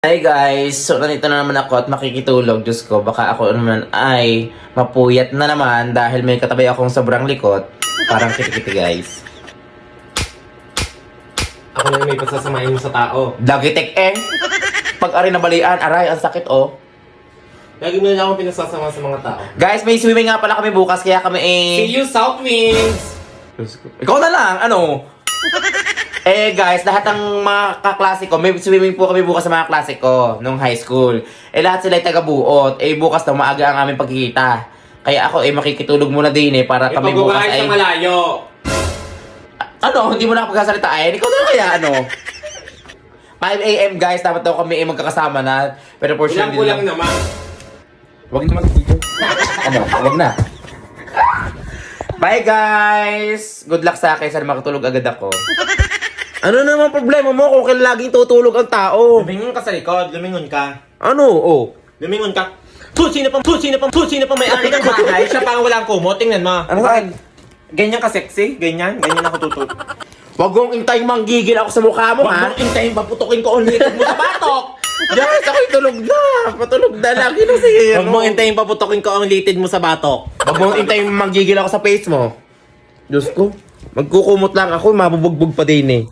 Hi guys! So, nandito na naman ako at makikitulog. Diyos ko, baka ako naman ay mapuyat na naman dahil may katabi akong sobrang likot. Parang kitikiti guys. Ako na yung may pasasamahin mo sa tao. Dagitik eh! Pag-ari na balian, aray, ang sakit oh. Lagi mo na akong pinasasama sa mga tao. Guys, may swimming nga pala kami bukas kaya kami See you, South Winds! Ikaw na lang, ano? Guys, lahat ng mga kaklase ko, may swimming po kami bukas sa mga klase ko nung high school. Lahat sila ay taga-buot. Bukas daw maaga ang aming pagkikita. Kaya ako makikitulog muna din para kami bukas Ipagbabahay ay... sa malayo. Ano? Hindi mo na ako pagkasalitain? Ikaw na kaya ano? 5 AM guys, dapat daw kami magkakasama na. Pero for sure Kulang-kulang naman. Huwag naman video. Ano? Huwag na. Bye guys! Good luck sa akin. Sana makatulog agad ako. Ano naman problema mo kung kailan laging tutulog ang tao? Lumingon ka sa likod, lumingon ka. Ano? Oh. Lumingon ka. Sino pa may-ari ng bahay? Siya pa ang walang kumot. Tingnan mo. Ano saan? Ganyan ka sexy? Ganyan ako tutulog. Huwag mong intay manggigil ako sa mukha mo, Huwag ha? mong intayin, paputukin ko ulit mo sa batok. Yes, ako'y tulog na. Patulog na lagi ng sihir. Huwag mong intayin, paputukin ko ang litid mo sa batok. Huwag mong intay manggigil ako sa face mo. Diyos ko. Magkukumot lang ako, mabubugbog pa din eh.